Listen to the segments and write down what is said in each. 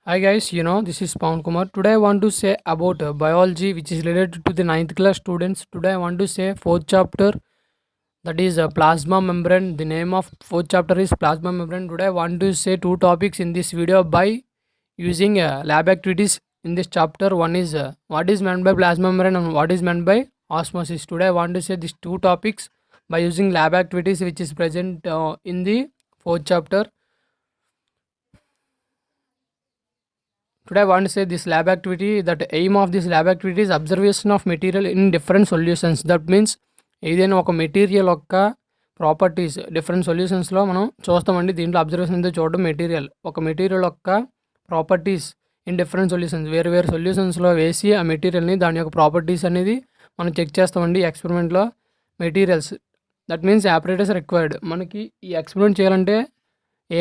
Hi guys, this is Pawan Kumar. Today I want to say about biology which is related to the ninth class students. Today I want to say fourth chapter, that is plasma membrane. The name of fourth chapter is plasma membrane. Today I want to say two topics in this video by using lab activities in this chapter. One is what is meant by plasma membrane and what is meant by osmosis. Today I want to say these two topics by using lab activities which is present in the fourth chapter. Today I want to say this lab activity, that aim of this lab activity is observation of material in different solutions. That means ఏదైనా ఒక material యొక్క properties different సొల్యూషన్స్లో మనం చూస్తామండి. దీంట్లో observation అయితే చూడడం ఒక material యొక్క ప్రాపర్టీస్ ఇన్ డిఫరెంట్ సొల్యూషన్స్ వేరు వేరు సొల్యూషన్స్లో వేసి ఆ మెటీరియల్ని దాని యొక్క ప్రాపర్టీస్ అనేది మనం చెక్ చేస్తామండి ఎక్స్పెరిమెంట్లో. Materials that means operators required. మనకి ఈ ఎక్స్పెరిమెంట్ చేయాలంటే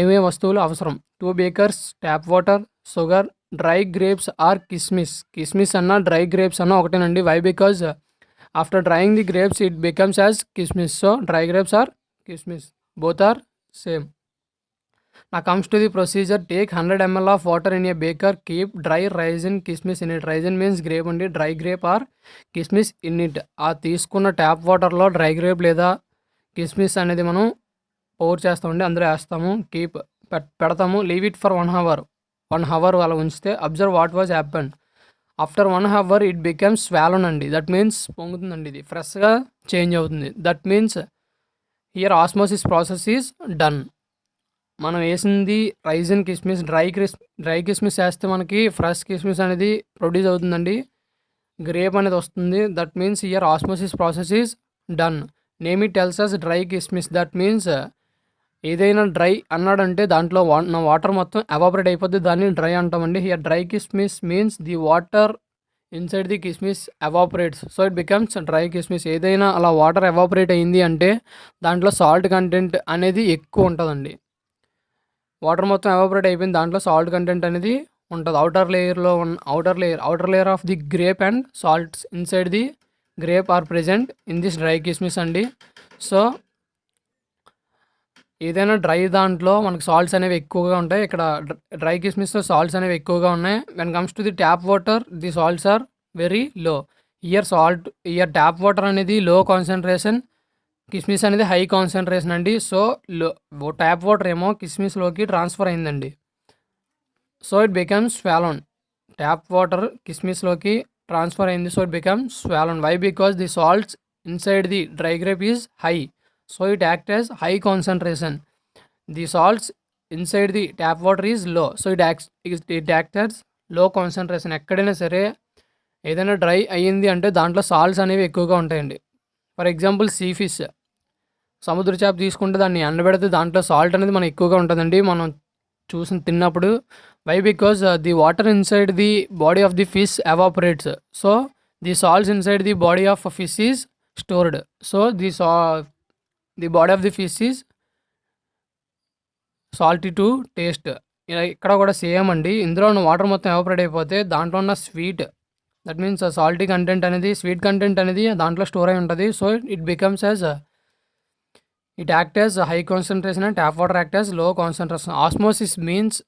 ఏమేమి వస్తువులు అవసరం? 2 beakers, tap water, sugar, dry grapes or కిస్మిస్ అన్న డ్రై గ్రేప్స్ అన్న ఒకటేనండి. Why? Because after drying the grapes it becomes as కిస్మిస్. సో డ్రై గ్రేప్స్ ఆర్ కిస్మిస్, both are same. Now comes to the procedure. Take 100 ml of water in a beaker. Keep dry raisin kismis in it. Raisin means grape అండి. Dry grape are కిస్మిస్ in it. ఆ తీసుకున్న tap వాటర్లో dry grape లేదా కిస్మిస్ అనేది మనం pour చేస్తామండి, అందులో వేస్తాము. కీప్ పెడతాము. Leave it for 1 hour. 1 hour అలా ఉంచితే observe what was happen. After 1 hour it becomes swollen అండి. దట్ మీన్స్ పొంగుతుందండి, ఇది ఫ్రెష్గా చేంజ్ అవుతుంది. That means here osmosis process is done. మనం వేసింది రైజిన్ కిస్మిస్, డ్రై కిస్మిస్ వేస్తే మనకి ఫ్రెష్ కిస్మిస్ అనేది ప్రొడ్యూస్ అవుతుందండి, గ్రేప్ అనేది వస్తుంది. That means here osmosis process is done. Name it tells us dry కిస్మిస్. దట్ మీన్స్ ఏదైనా డ్రై అన్నాడంటే దాంట్లో వాటర్ మొత్తం ఎవాపరేట్ అయిపోద్ది, దాన్ని డ్రై అంటామండి. హియర్ డ్రై కిస్మిస్ means the water inside the కిస్మిస్ evaporates, so it becomes dry కిస్మిస్. ఏదైనా అలా వాటర్ ఎవాపరేట్ అయింది అంటే దాంట్లో సాల్ట్ కంటెంట్ అనేది ఎక్కువ ఉంటుందండి. వాటర్ మొత్తం ఎవాపరేట్ అయిపోయింది, దాంట్లో సాల్ట్ కంటెంట్ అనేది ఉంటుంది. Outer layer of the grape and salts inside the grape are present in this dry కిస్మిస్ అండి. సో ఏదైనా డ్రై దాంట్లో మనకు సాల్ట్స్ అనేవి ఎక్కువగా ఉంటాయి. ఇక్కడ డ్రై కిస్మిస్లో సాల్ట్స్ అనేవి ఎక్కువగా ఉన్నాయి. When comes to the tap water the salts are very low. Here tap water అనేది లో కాన్సన్ట్రేషన్, కిస్మిస్ అనేది హై కాన్సన్ట్రేషన్ అండి. సో ట్యాప్ వాటర్ ఏమో కిస్మిస్లోకి ట్రాన్స్ఫర్ అయిందండి. So it becomes swollen. Tap water కిస్మిస్లోకి ట్రాన్స్ఫర్ అయింది, so it becomes swollen. Why? Because the salts inside the dry grape is high, so it acts as high concentration. The salts inside the tap water is low, so it acts as low concentration. ఎక్కడైనా సరే ఏదైనా dry అయ్యింది అంటే దాంట్లో salts అనేవి ఎక్కువగా ఉంటాయండి. For example sea fish, సముద్ర చేప తీసుకుంటే దాన్ని ఎండబెడితే దాంట్లో సాల్ట్ అనేది మనకు ఎక్కువగా ఉంటుందండి మనం తిన్నప్పుడు. Why? Because the water inside the body of the fish evaporates, so the salts inside the body of fish is stored. So the body of the fish is salty to taste. ఇక్కడ కూడా same అండి. ఇందులో ఉన్న water మొత్తం evaporate అయిపోతే దాంట్లో ఉన్న sweet, that means salty content అనేది, స్వీట్ కంటెంట్ అనేది దాంట్లో స్టోర్ అయి ఉంటుంది. So it becomes as it act as high concentration and tap water act as low concentration. Osmosis means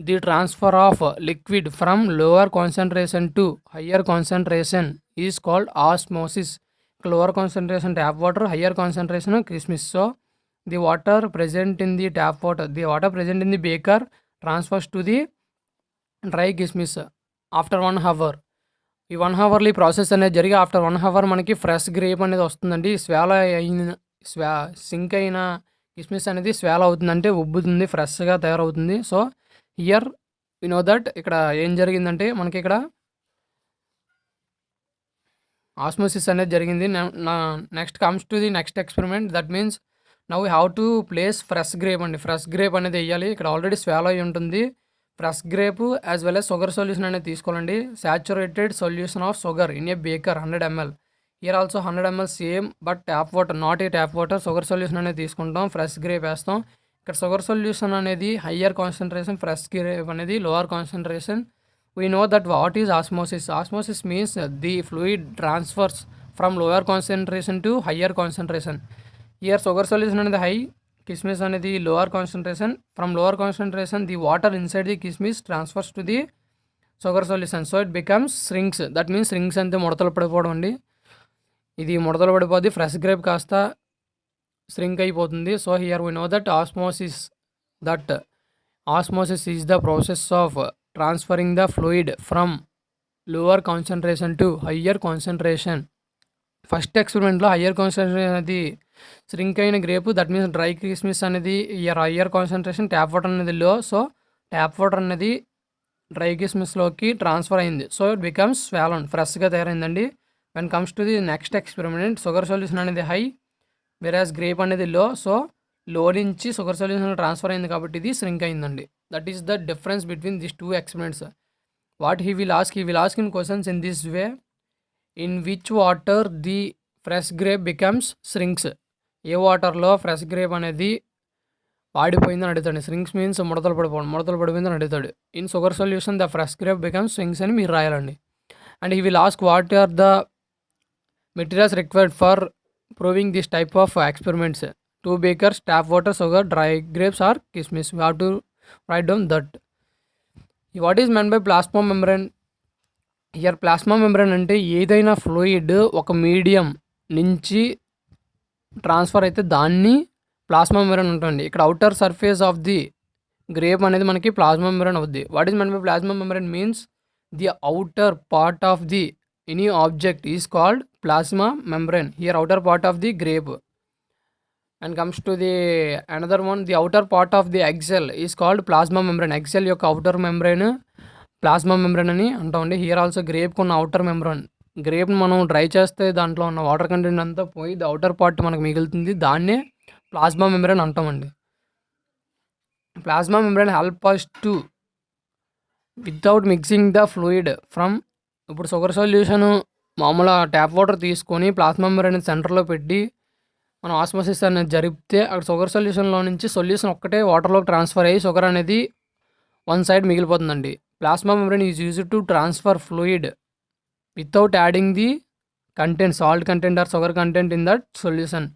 the transfer of liquid from lower concentration to higher concentration is called osmosis. lower concentration tap water, higher concentration kismis. So the water present in the beaker transfers to the dry kismis after 1 hour. ఈ 1 hourly process అనేది జరిగి after 1 hour మనకి fresh grape అనేది వస్తుందండి. Sync అయిన కిస్మిస్ అనేది స్వాల్ అవుతుందంటే ఉబ్బుతుంది, ఫ్రెష్గా తయారవుతుంది. So here we know that ఇక్కడ ఏం జరిగిందంటే మనకి ఇక్కడ ఆస్మోసిస్ అనేది జరిగింది. Next comes to the next experiment. That means now we have to place fresh grape అండి. ఫ్రెష్ గ్రేప్ అనేది వేయాలి. ఇక్కడ ఆల్రెడీ స్వాలో అయి ఉంటుంది. Fresh grape as well as sugar solution అనేది తీసుకోవాలండి. Saturated solution of sugar in a beaker 100 ml. Here also 100 ml same, but tap water, not a tap water. Sugar solution అనేది తీసుకుంటాం, fresh grape వేస్తాం. ఇక్కడ sugar solution అనేది higher concentration, fresh grape అనేది lower concentration. We know that what is osmosis. Osmosis means the fluid transfers from lower concentration to higher concentration. Here sugar solution అనేది high, కిస్మిస్ అనేది lower concentration. From lower concentration the water inside the కిస్మిస్ transfers to the sugar solution. So it becomes rings. That means rings అంటే ముడతలు పడిపోవడం అండి. ఇది ముడతలు పడిపోద్ది. ఫ్రెష్ గ్రేప్ కాస్త శ్రింక్ అయిపోతుంది. So here we know that osmosis is the process of transferring the fluid from lower concentration to higher concentration. First ఎక్స్పెరిమెంట్లో హయ్యర్ కాన్సన్ట్రేషన్ అనేది శ్రింక్ అయిన గ్రేపు. దట్ మీన్స్ డ్రై కిస్మిస్ అనేది హయ్యర్ కాన్సన్ట్రేషన్, ట్యాప్ వాటర్ అనేది low. So tap water అనేది dry కిస్మిస్లోకి transfer అయింది. So it becomes swollen, ఫ్రెష్గా తయారైందండి. When comes to the next experiment, sugar solution అనేది హై, వెరాజ్ గ్రేప్ అనేది లో. సో లో నుంచి షుగర్ సొల్యూషన్ ట్రాన్స్ఫర్ అయింది కాబట్టి ఇది శ్రింక్ అయిందండి. That is the difference between this two experiments. What he will ask in questions in this way. In which water the fresh grape becomes shrinks. ఏ వాటర్లో fresh grape అనేది వాడిపోయిందని అడుగుతాడు. శ్రింక్స్ means ముడతలు పడిపోయిందని అడుగుతాడు. In sugar solution the fresh grape becomes shrinks అని మీరు రాయాలండి. And he will ask what are the materials required for proving this type of experiments. 2 bakers, tap water, sugar, dry grapes or kismis. We have to write down that. What is meant by plasma membrane? Here plasma membrane అంటే ఏదైనా fluid ఒక medium నుంచి transfer అయితే దాన్ని plasma membrane ఉంటుంది. ఇక్కడ outer surface of the grape అనేది మనకి ప్లాస్మా మెంబ్రేన్ అవుద్ది. What is meant by plasma membrane means the outer part of the any object is called plasma membrane. Here outer part of the grape. And comes to the another one, the outer part of the excel is called plasma membrane. Excel యొక్క outer membrane plasma membrane అని అంటామండి. Here also గ్రేప్కి ఉన్న outer membrane. గ్రేప్ని మనం dry చేస్తే దాంట్లో ఉన్న water content అంతా పోయి ది అవుటర్ పార్ట్ మనకు మిగులుతుంది. దాన్నే ప్లాస్మా మెంబ్రేన్ అంటామండి. Plasma membrane help us to without mixing the fluid from. ఇప్పుడు షుగర్ సొల్యూషన్ మామూలుగా ట్యాప్ వాటర్ తీసుకొని ప్లాస్మా మెంబ్రేన్ సెంటర్లో పెట్టి మనం ఆస్మోసిస్ అనేది జరిపితే అక్కడ షుగర్ సొల్యూషన్లో నుంచి సొల్యూషన్ ఒక్కటే వాటర్లోకి ట్రాన్స్ఫర్ అయ్యి షుగర్ అనేది వన్ సైడ్ మిగిలిపోతుందండి. Plasma membrane is used to transfer fluid without adding the content, salt content or sugar content in that solution.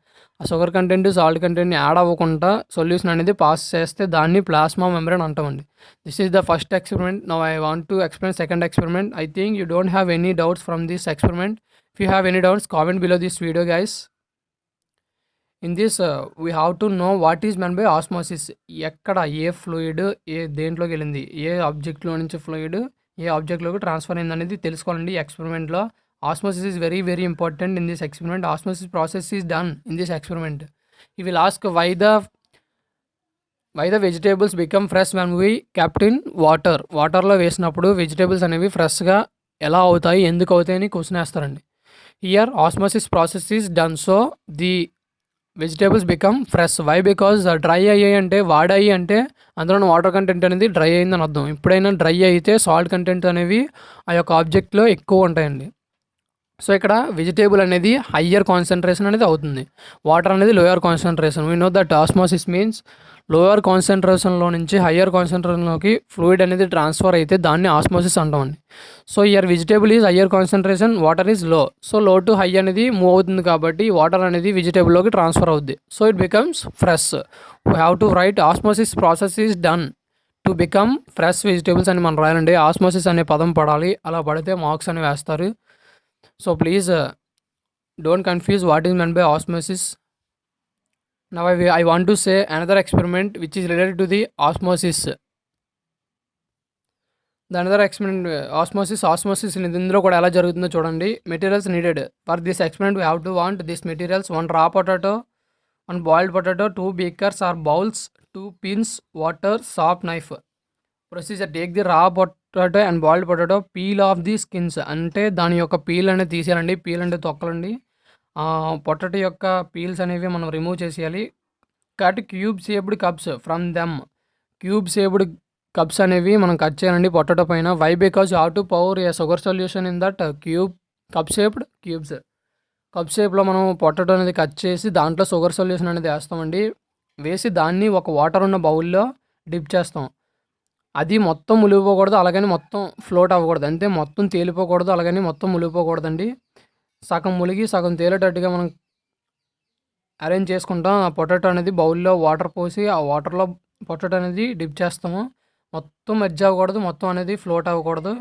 ఆ షుగర్ కంటెంట్ సాల్ట్ కంటెంట్ని యాడ్ అవ్వకుండా సొల్యూషన్ అనేది పాస్ చేస్తే దాన్ని ప్లాస్మా మెంబ్రేన్ అంటామండి. This is the first experiment. Now I want to explain second experiment. I think you don't have any doubts from this experiment. If you have any doubts comment below this video guys. In this we have to know what is meant by osmosis. ఎక్కడ ఏ fluid దేంట్లోకి వెళ్ళింది, ఏ ఆబ్జెక్ట్లో నుంచి fluid ఏ ఆబ్జెక్ట్లోకి transfer అయింది అనేది తెలుసుకోవాలండి. ఈ ఎక్స్పెరిమెంట్లో osmosis is very very important in this experiment. Osmosis process is done in this experiment. He will ask why the vegetables become fresh when we kept in water. వాటర్లో వేసినప్పుడు vegetables అనేవి ఫ్రెష్గా ఎలా అవుతాయి, ఎందుకు అవుతాయి అని క్వశ్చన్ వేస్తారండి. Here osmosis process is done. So the vegetables become fresh. Why? Because dry అయ్యాయి అంటే వాడాయి అంటే అందులో వాటర్ కంటెంట్ అనేది డ్రై అయిందని అర్థం. ఎప్పుడైనా డ్రై అయితే సాల్ట్ కంటెంట్ అనేవి ఆ యొక్క ఆబ్జెక్ట్లో ఎక్కువ ఉంటాయండి. సో ఇక్కడ వెజిటేబుల్ అనేది హయ్యర్ కాన్సన్ట్రేషన్ అనేది అవుతుంది, వాటర్ అనేది lower concentration. We know that osmosis means lower కాన్సన్ట్రేషన్లో నుంచి హయ్యర్ కాన్సన్ట్రేషన్లోకి ఫ్లూయిడ్ అనేది ట్రాన్స్ఫర్ అయితే దాన్ని ఆస్మోసిస్ అంటామండి. So here vegetable is higher concentration, water is low. So low to high అనేది మూవ్ అవుతుంది కాబట్టి వాటర్ అనేది వెజిటేబుల్లోకి ట్రాన్స్ఫర్ అవుద్ది. So it becomes fresh. We have to write osmosis process is done to become fresh vegetables అని మనం రాయాలండి. Osmosis అనే పదం పడాలి, అలా పడితే మార్క్స్ అని వేస్తారు. So please don't confuse what is meant by osmosis. Now I want to say another experiment which is related to the osmosis. The another experiment osmosis ఇందులో కూడా ఎలా జరుగుతుందో చూడండి. Materials needed for this experiment we have to want these materials: 1 raw potato, 1 boiled potato, 2 beakers or bowls, 2 pins, water, sharp knife. Procedure: take the raw potato and boiled potato, peel off the skins. అంటే దాని యొక్క peel అనేది తీసేయాలండి. Peel అంటే తొక్కలండి. Potato యొక్క peels అనేవి మనం remove చేసేయాలి. Cut cube shaped cups from them. Cube shaped cups అనేవి మనం కట్ చేయాలండి పొటాటో పైన. Why? Because how to pour a sugar solution in that cup shaped cubes. Cup షేప్లో మనం పొటాటో అనేది కట్ చేసి దాంట్లో షుగర్ సొల్యూషన్ అనేది వేస్తామండి. వేసి దాన్ని ఒక వాటర్ ఉన్న బౌల్లో డిప్ చేస్తాం. అది మొత్తం మునిగిపోకూడదు, అలాగని మొత్తం ఫ్లోట్ అవ్వకూడదు. అంతే, మొత్తం తేలిపోకూడదు, అలాగని మొత్తం మునిగిపోకూడదండి. సగం మునిగి సగం తేలేటట్టుగా మనం అరేంజ్ చేసుకుంటాం. ఆ పొటాటో అనేది బౌల్‌లో వాటర్ పోసి, ఆ వాటర్‌లో పొటాటో అనేది డిప్ చేస్తాము. మొత్తం మెర్జ్ అవ్వకూడదు. మొత్తం అనేది ఫ్లోట్ అవ్వకూడదు.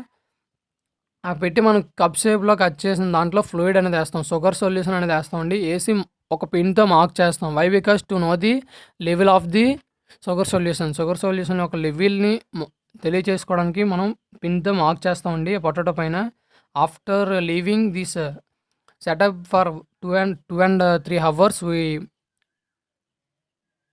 ఆ పెట్టి మనం కప్ షేప్‌లో కట్ చేసిన దాంట్లో ఫ్లూయిడ్ అనేది ఏస్తాం. షుగర్ సొల్యూషన్ అనేది ఏస్తామండి. ఏసి ఒక పిన్‌తో మార్క్ చేస్తాం. Why? Because to know the level of the sugar solution. Sugar solution యొక్క లెవెల్‌ని తెలియచేసుకోవడానికి మనం పిన్‌తో మార్క్ చేస్తామండి పొటాటో పైన. After leaving this setup for 2 and 3 hours,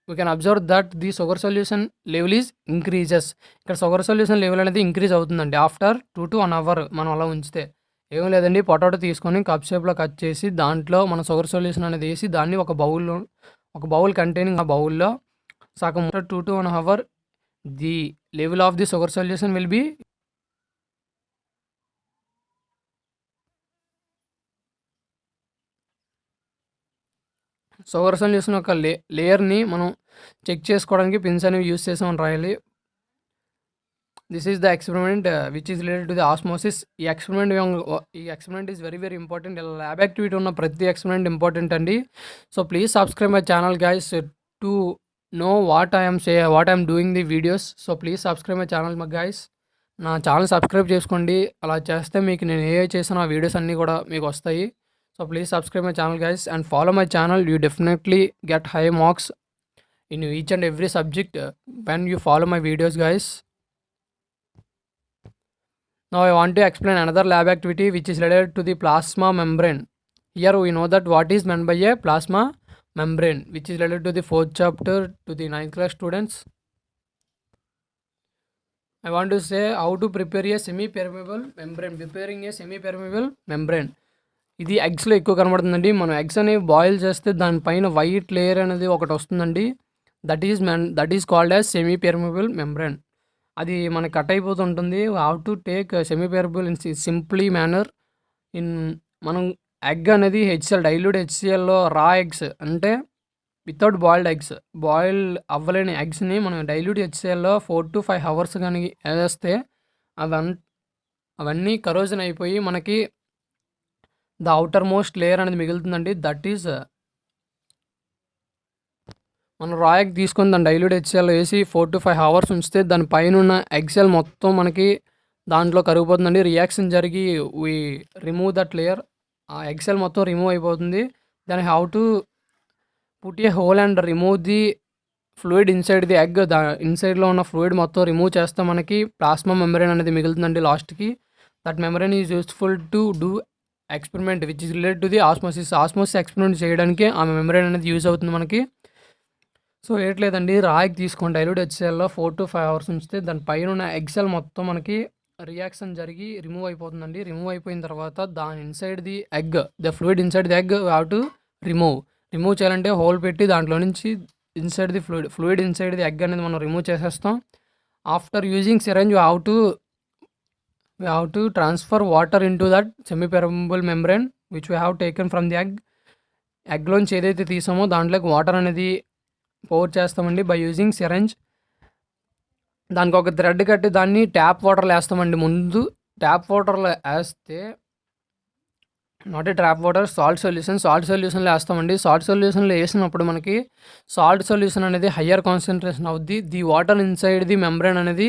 we can observe that the sugar solution level is increases. ఇక్కడ sugar solution level అనేది increase అవుతుందండి ఆఫ్టర్ 2 to 1 hour మనం అలా ఉంచితే. ఏం లేదండి, పొటాటో తీసుకొని కప్ షేప్‌లో కట్ చేసి దాంట్లో మన షుగర్ సొల్యూషన్ అనేది ఏసి దాన్ని ఒక బౌల్ కంటైనింగ్ ఆ బౌల్‌లో సగం 2 to 1 hour the level of the sugar solution will be sugar solution యొక్క లేయర్‌ని మనం చెక్ చేసుకోవడానికి పిన్స్ అనేవి యూజ్ చేసామని రాయాలి. This is the experiment which is related to the osmosis. ఈ experiment is very very important. ఇలా ల్యాబ్ యాక్టివిటీ ఉన్న ప్రతి ఎక్స్పెరిమెంట్ ఇంపార్టెంట్ అండి. So please subscribe my channel guys to know what I'm doing the videos. So please subscribe my channel guys. నా channel subscribe చేసుకోండి. అలా చేస్తే మీకు నేను ఏ చేసిన ఆ వీడియోస్ అన్నీ కూడా మీకు వస్తాయి. So please subscribe my channel guys and follow my channel. You definitely get high marks in each and every subject when you follow my videos guys. Now I want to explain another lab activity which is related to the plasma membrane. Here we know that what is meant by a plasma membrane, which is related to the 4th chapter to the 9th class students. I want to say how to prepare a semi permeable membrane. Preparing a semi permeable membrane, ఇది ఎగ్స్లో ఎక్కువ కనబడుతుందండి. మనం eggs అనేవి boil చేస్తే దానిపైన white layer అనేది ఒకటి వస్తుందండి. That is called as semi permeable membrane. అది మనకి కట్ అయిపోతుంటుంది. How to take semi permeable in simply manner in మనం ఎగ్ అనేది హెచ్సిఎల్ డైల్యూట్ హెచ్సిఎల్లో రా ఎగ్స్ అంటే వితౌట్ బాయిల్డ్ ఎగ్స్, బాయిల్ అవ్వలేని ఎగ్స్ని మనం డైల్యూట్ హెచ్సిఎల్లో 4 to 5 hours కానీ వేస్తే అవన్నీ కరోజన్ అయిపోయి మనకి ద అవుటర్ మోస్ట్ లేయర్ అనేది మిగులుతుందండి. దట్ ఈజ్ మనం రా ఎగ్ తీసుకొని దాన్ని డైల్యూట్ హెచ్సిఎల్లో వేసి 4 to 5 hours ఉంచితే దాని పైన ఉన్న ఎగ్సెల్ మొత్తం మనకి దాంట్లో కరిగిపోతుందండి. రియాక్షన్ జరిగి వీ రిమూవ్ దట్ లేయర్. ఆ ఎగ్సెల్ మొత్తం రిమూవ్ అయిపోతుంది. Then how to put a hole and remove the fluid inside the egg. ఇన్సైడ్లో ఉన్న ఫ్లూయిడ్ మొత్తం రిమూవ్ చేస్తే మనకి ప్లాస్మా మెంబ్రేన్ అనేది మిగులుతుందండి లాస్ట్కి. That membrane is useful to do experiment which is related to the osmosis experiment చేయడానికి ఆ membrane అనేది యూజ్ అవుతుంది మనకి. సో ఏట్లేదండి, రా ఎగ్ తీసుకోండి డైల్యూట్ హెచ్సిఎల్లో 4 to 5 hours ఉంచితే దాని పైన ఉన్న ఎగ్సెల్ మొత్తం మనకి రియాక్షన్ జరిగి రిమూవ్ అయిపోతుందండి. రిమూవ్ అయిపోయిన తర్వాత దాని inside the egg, the fluid inside the egg have to remove చేయాలంటే హోల్ పెట్టి దాంట్లో నుంచి inside the fluid inside the egg అనేది మనం రిమూవ్ చేసేస్తాం. After using syringe you have to transfer water into that semi permeable membrane which we have taken from the ఎగ్లోంచి ఏదైతే తీసామో దాంట్లోకి వాటర్ అనేది పోర్ చేస్తామండి బై యూజింగ్ సిరంజ్. దానికి ఒక థ్రెడ్ కట్టి దాన్ని ట్యాప్ వాటర్లో వేస్తామండి. ముందు ట్యాప్ వాటర్లో వేస్తే not a tap water, salt సొల్యూషన్లో వేస్తామండి. సాల్ట్ సొల్యూషన్లో వేసినప్పుడు మనకి సాల్ట్ సొల్యూషన్ అనేది హయ్యర్ కాన్సన్ట్రేషన్ అవుద్ది. The water inside the membrane అనేది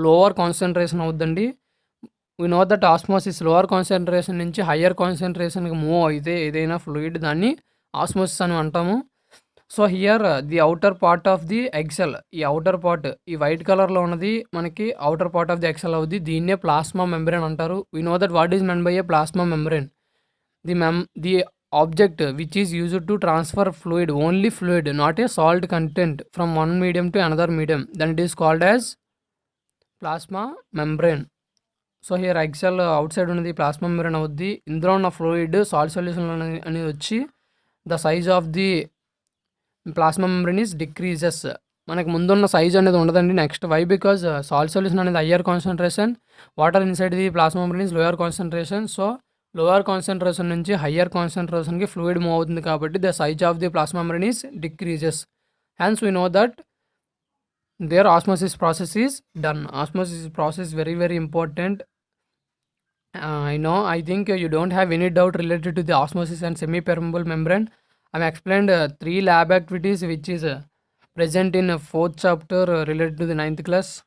లోవర్ కాన్సన్ట్రేషన్ అవుద్దండి. We know that osmosis lower concentration నుంచి హయ్యర్ కాన్సన్ట్రేషన్కి మూవ్ అయితే ఏదైనా ఫ్లూయిడ్ దాన్ని ఆస్మోసిస్ అని అంటాము. So here the outer part of the eggshell, ఈ అవుటర్ పార్ట్ ఈ వైట్ కలర్లో ఉన్నది మనకి outer part of the eggshell అవుద్ది. దీన్నే ప్లాస్మా మెంబ్రేన్ అంటారు. We know that what is meant by a plasma membrane, the object which is used to transfer fluid, only fluid, not a salt content from one medium to another medium, then it is called as plasma membrane. So here eggshell outside ఉన్నది plasma membrane అవుద్ది. ఇందులో ఉన్న fluid salt solution అనేది వచ్చి the size of the plasma membrane is decreases. మనకు ముందున్న size అనేది ఉండదండి. Next why? Because salt solution అనేది higher concentration, water inside the plasma membrane is lower concentration. So lower concentration నుంచి హయ్యర్ కాన్సన్ట్రేషన్కి fluid move అవుతుంది కాబట్టి the size of the plasma membrane is decreases. Hence we know that there osmosis process is done. Osmosis process very very important. I think you don't have any doubt related to the osmosis and semi-permeable membrane. I'm explained 3 lab activities which is present in 4th chapter related to the 9th class.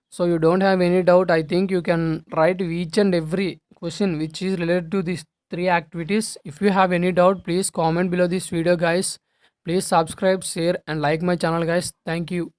So you don't have any doubt. I think you can write each and every question which is related to these 3 activities. If you have any doubt, please comment below this video, guys. Please subscribe, share, and like my channel, guys. Thank you.